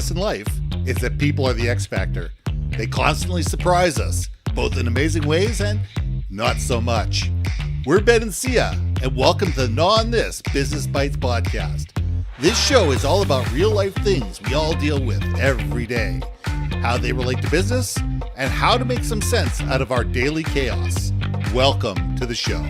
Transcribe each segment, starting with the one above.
In life is that people are the X factor. They constantly surprise us, both in amazing ways and not so much. We're Ben and Sia, and welcome to the Non This Business Bites podcast. This show is all about real life things we all deal with every day, how they relate to business, and how to make some sense out of our daily chaos. Welcome to the show.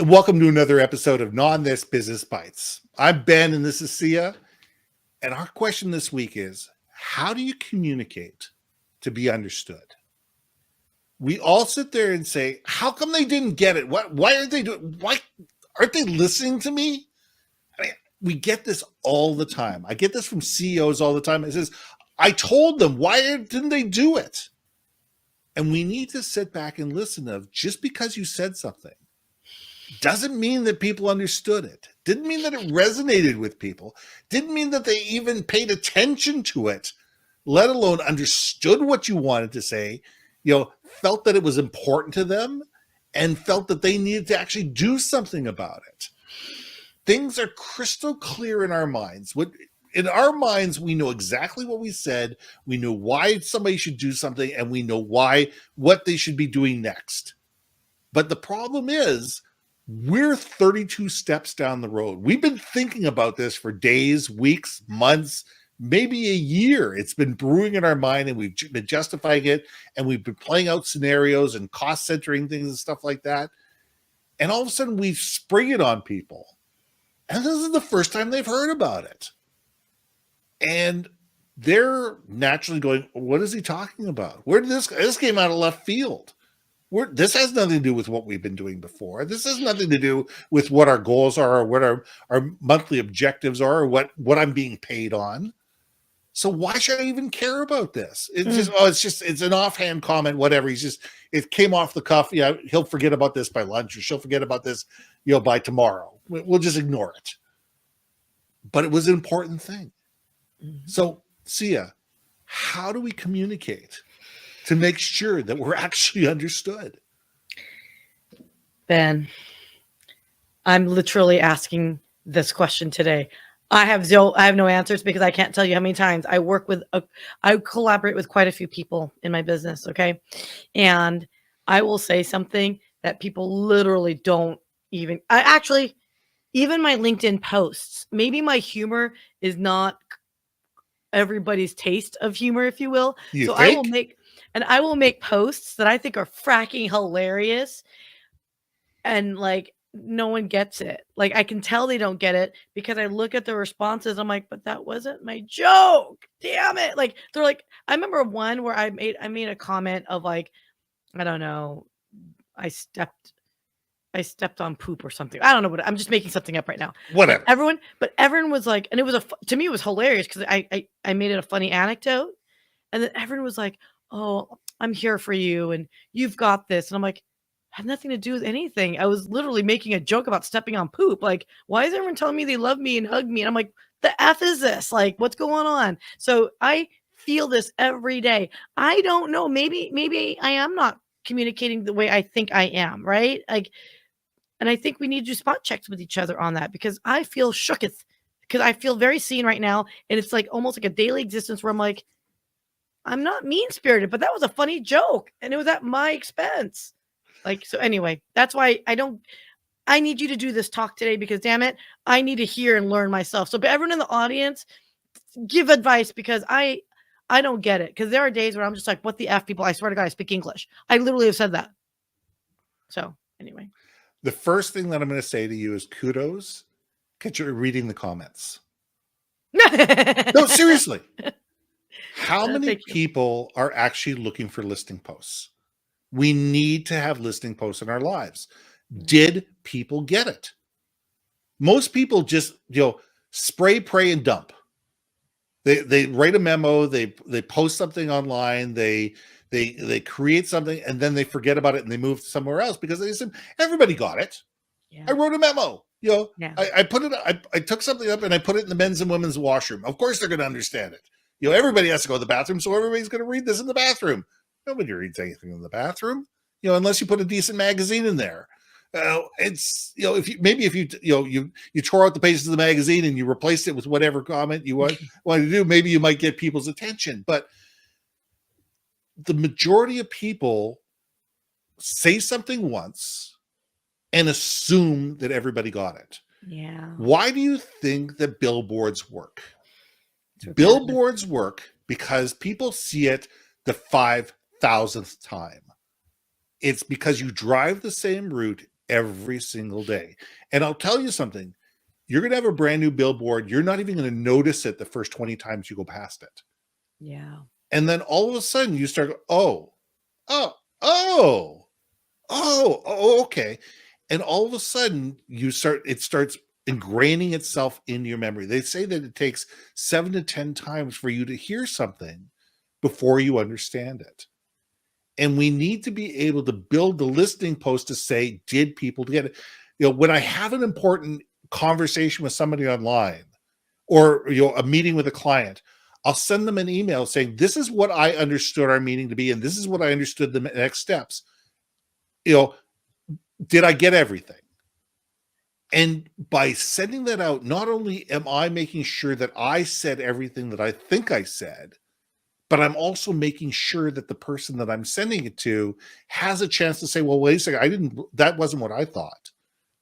Welcome to another episode of Non This Business Bites. I'm Ben and this is Sia. And our question this week is, how do you communicate to be understood? We all sit there and say, how come they didn't get it? Why aren't they doing? Why aren't they listening to me? I mean, we get this all the time. I get this from CEOs all the time. It says, I told them, why didn't they do it? And we need to sit back and listen of just because you said something doesn't mean that people understood it. Didn't mean that it resonated with people. Didn't mean that they even paid attention to it, let alone understood what you wanted to say, felt that it was important to them and felt that they needed to actually do something about it. Things are crystal clear in our minds. In our minds, we know exactly what we said. We know why somebody should do something, and we know what they should be doing next. But the problem is, we're 32 steps down the road. We've been thinking about this for days, weeks, months, maybe a year. It's been brewing in our mind and we've been justifying it. And we've been playing out scenarios and cost centering things and stuff like that. And all of a sudden we spring it on people. And this is the first time they've heard about it. And they're naturally going, what is he talking about? Where did this came out of left field? This has nothing to do with what we've been doing before. This has nothing to do with what our goals are or what our monthly objectives are or what I'm being paid on. So why should I even care about this? It's an offhand comment, whatever. It came off the cuff. Yeah, he'll forget about this by lunch or she'll forget about this, by tomorrow. We'll just ignore it. But it was an important thing. Mm-hmm. So, Sia, how do we communicate to make sure that we're actually understood? Ben, I'm literally asking this question today. I have no answers because I can't tell you how many times I collaborate with quite a few people in my business. Okay. And I will say something that people literally don't even my LinkedIn posts, maybe my humor is not everybody's taste of humor, if you will. I will make posts that I think are fracking hilarious. And no one gets it. I can tell they don't get it because I look at the responses. I'm like, but that wasn't my joke. Damn it. They're like, I remember one where I made a comment of I don't know. I stepped on poop or something. I don't know I'm just making something up right now. Whatever. Everyone was like, and it was to me, it was hilarious because I made it a funny anecdote. And then everyone was like, oh, I'm here for you. And you've got this. And I'm like, had nothing to do with anything. I was literally making a joke about stepping on poop. Why is everyone telling me they love me and hug me? And I'm like, the F is this? What's going on? So I feel this every day. I don't know. Maybe I am not communicating the way I think I am. Right. And I think we need to do spot checks with each other on that because I feel shooketh because I feel very seen right now. And it's almost like a daily existence where I'm like, I'm not mean-spirited, but that was a funny joke. And it was at my expense. So anyway, that's why I need you to do this talk today because damn it, I need to hear and learn myself. So everyone in the audience, give advice because I don't get it. Because there are days where I'm just like, what the F people, I swear to God, I speak English. I literally have said that. So anyway. The first thing that I'm going to say to you is kudos because you're reading the comments. No, seriously. How many people are actually looking for listing posts? We need to have listing posts in our lives. Did people get it? Most people just, spray, pray, and dump. They write a memo, they post something online, they create something, and then they forget about it and they move somewhere else because they said everybody got it. Yeah. I wrote a memo. Yeah. I put it. I took something up and I put it in the men's and women's washroom. Of course, they're going to understand it. Everybody has to go to the bathroom, so everybody's going to read this in the bathroom. Nobody reads anything in the bathroom. unless you put a decent magazine in there. It's if you tore out the pages of the magazine and you replaced it with whatever comment you want to do, maybe you might get people's attention. But the majority of people say something once and assume that everybody got it. Yeah. Why do you think that billboards work? Billboards work because people see it the 5,000th time. It's because you drive the same route every single day. And I'll tell you something, you're going to have a brand new billboard. You're not even going to notice it the first 20 times you go past it. Yeah. And then all of a sudden you start, okay. And all of a sudden it starts ingraining itself in your memory. They say that it takes 7 to 10 times for you to hear something before you understand it. And we need to be able to build the listening post to say, did people get it? When I have an important conversation with somebody online or, a meeting with a client, I'll send them an email saying, this is what I understood our meeting to be. And this is what I understood the next steps. Did I get everything? And by sending that out, not only am I making sure that I said everything that I think I said, but I'm also making sure that the person that I'm sending it to has a chance to say, well, wait a second, that wasn't what I thought.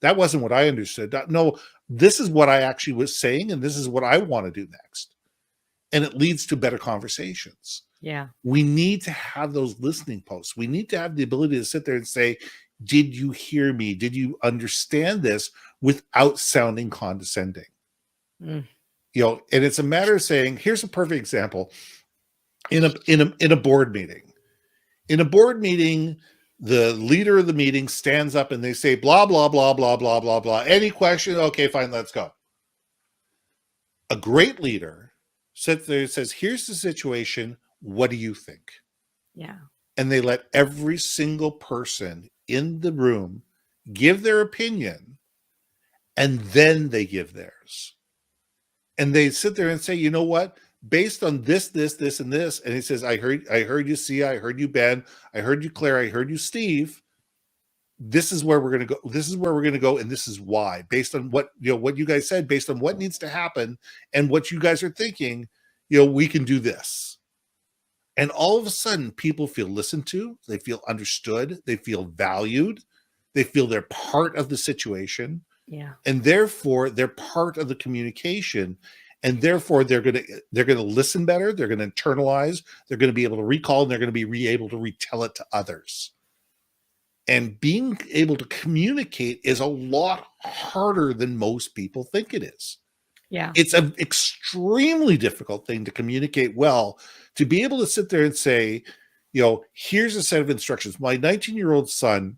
That wasn't what I understood. No, this is what I actually was saying, and this is what I want to do next. And it leads to better conversations. Yeah. We need to have those listening posts. We need to have the ability to sit there and say, did you hear me? Did you understand this without sounding condescending? And it's a matter of saying, here's a perfect example. In a board meeting. In a board meeting, the leader of the meeting stands up and they say, blah, blah, blah, blah, blah, blah, blah. Any question? Okay, fine, let's go. A great leader sits there and says, here's the situation. What do you think? Yeah. And they let every single person in the room give their opinion, and then they give theirs. And they sit there and say, you know what? Based on this, and this, and he says, I heard you, Sia, I heard you, Ben, I heard you, Claire, I heard you, Steve. This is where we're going to go. This is where we're going to go, and this is why. Based on what you guys said, based on what needs to happen, and what you guys are thinking, we can do this. And all of a sudden, people feel listened to, they feel understood, they feel valued, they feel they're part of the situation. Yeah. And therefore, they're part of the communication. And therefore, they're going to listen better. They're going to internalize. They're going to be able to recall, and they're going to be able to retell it to others. And being able to communicate is a lot harder than most people think it is. Yeah. It's an extremely difficult thing to communicate well, to be able to sit there and say, here's a set of instructions. My 19-year-old son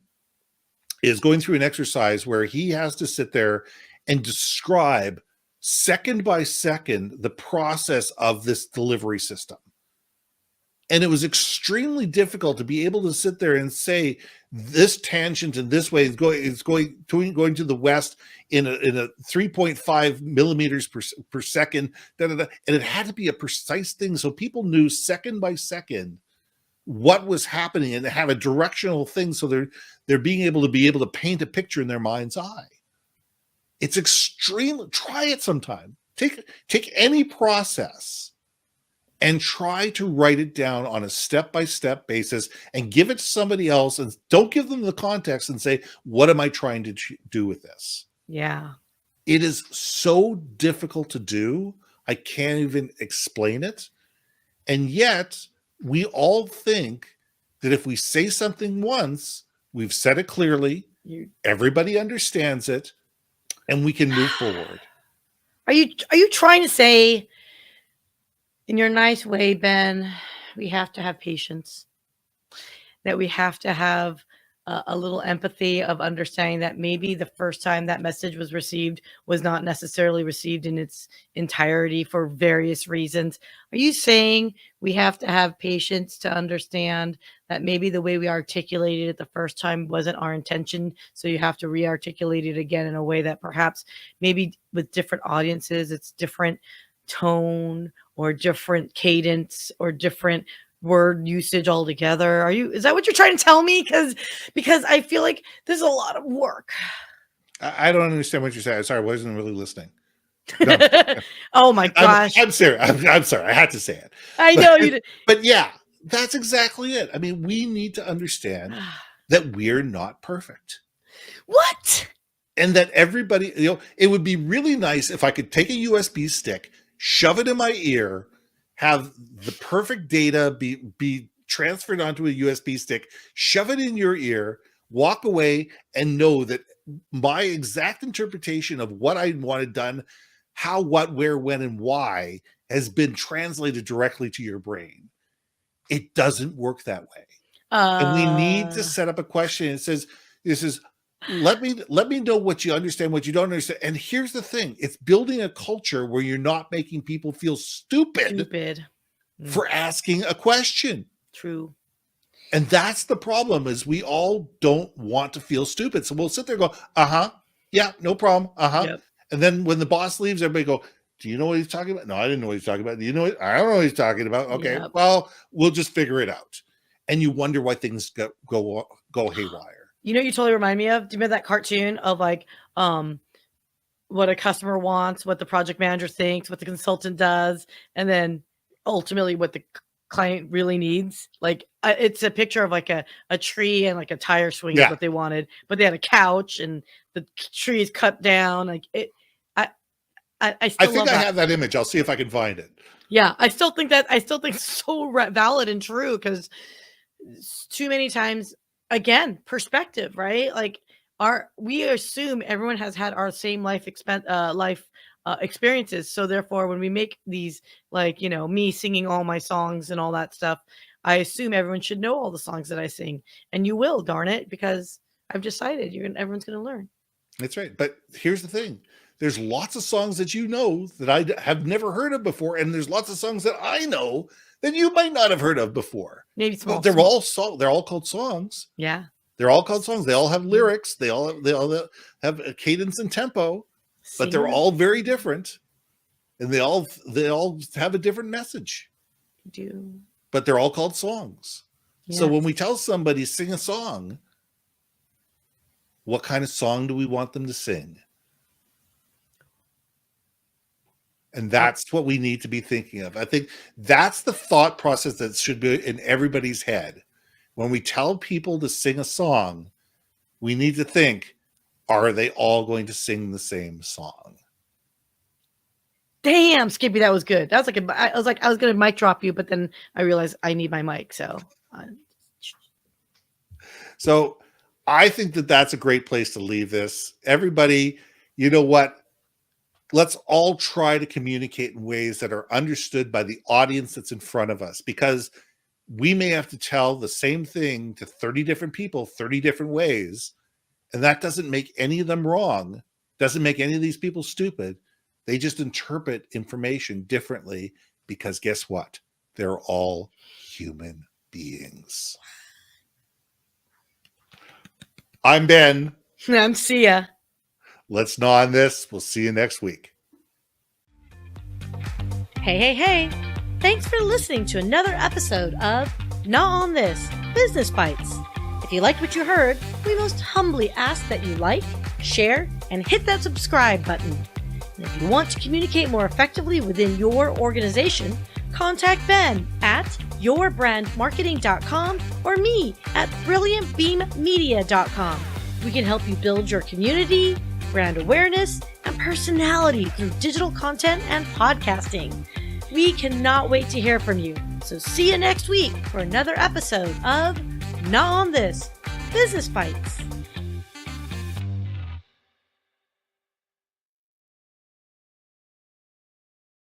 is going through an exercise where he has to sit there and describe second by second the process of this delivery system. And it was extremely difficult to be able to sit there and say this tangent in this way is going to the west in a 3.5 millimeters per second, and it had to be a precise thing so people knew second by second what was happening and have a directional thing, so they're being able to paint a picture in their mind's eye. It's extreme. Try it sometime. Take any process and try to write it down on a step-by-step basis and give it to somebody else, and don't give them the context and say, what am I trying to do with this? Yeah. It is so difficult to do. I can't even explain it. And yet we all think that if we say something once, we've said it clearly, everybody understands it, and we can move forward. Are you trying to say, in your nice way, Ben, we have to have patience, that we have to have a little empathy of understanding that maybe the first time that message was received was not necessarily received in its entirety for various reasons? Are you saying we have to have patience to understand that maybe the way we articulated it the first time wasn't our intention, so you have to re-articulate it again in a way that perhaps maybe with different audiences, it's different tone or different cadence or different word usage altogether. Is that what you're trying to tell me? Because I feel like there's a lot of work. I don't understand what you're saying. Sorry, I wasn't really listening. No. Oh my gosh. I'm serious. I'm sorry. I had to say it. I know you did. But yeah, that's exactly it. I mean, we need to understand that we're not perfect. What? And that everybody, it would be really nice if I could take a USB stick, shove it in my ear, have the perfect data be transferred onto a USB stick, shove it in your ear, walk away, and know that my exact interpretation of what I wanted done, how, what, where, when, and why has been translated directly to your brain. It doesn't work that way. And we need to set up a question that says, let me know what you understand, what you don't understand. And here's the thing. It's building a culture where you're not making people feel stupid. For asking a question. True. And that's the problem, is we all don't want to feel stupid. So we'll sit there and go, yeah, no problem. Yep. And then when the boss leaves, everybody go, do you know what he's talking about? No, I didn't know what he's talking about. Do you know what? I don't know what he's talking about. Okay, yep. Well, we'll just figure it out. And you wonder why things go haywire. You know, you totally remind me of, do you remember that cartoon of like, what a customer wants, what the project manager thinks, what the consultant does, and then ultimately what the client really needs? Like, it's a picture of like a tree and like a tire swing is what they wanted, but they had a couch and the tree is cut down. Like it, I think I have that image. I'll see if I can find it. Yeah, I still think it's so valid and true, because too many times, again, perspective, right? Like we assume everyone has had our same life experiences. So therefore, when we make these, like, me singing all my songs and all that stuff, I assume everyone should know all the songs that I sing, and you will, darn it, because I've decided everyone's going to learn. That's right. But here's the thing. There's lots of songs that you know that I have never heard of before. And there's lots of songs that I know that you might not have heard of before. Maybe but they're all called songs. Yeah. They're all called songs. They all have lyrics. They all have a cadence and tempo, but they're all very different. And they all have a different message. They do. But they're all called songs. Yeah. So when we tell somebody sing a song, what kind of song do we want them to sing? And that's what we need to be thinking of. I think that's the thought process that should be in everybody's head. When we tell people to sing a song, we need to think, are they all going to sing the same song? Damn, Skippy, that was good. That was I was going to mic drop you, but then I realized I need my mic. So I think that's a great place to leave this. Everybody, you know what? Let's all try to communicate in ways that are understood by the audience that's in front of us, because we may have to tell the same thing to 30 different people, 30 different ways. And that doesn't make any of them wrong. Doesn't make any of these people stupid. They just interpret information differently, because guess what? They're all human beings. I'm Ben. I'm Sia. Let's gnaw on this. We'll see you next week. Hey. Thanks for listening to another episode of Gnaw on This, Business Bites. If you liked what you heard, we most humbly ask that you like, share, and hit that subscribe button. And if you want to communicate more effectively within your organization, contact Ben at yourbrandmarketing.com or me at brilliantbeammedia.com. We can help you build your community, brand awareness, and personality through digital content and podcasting. We cannot wait to hear from you. So see you next week for another episode of Gnaw on This, Business Bites.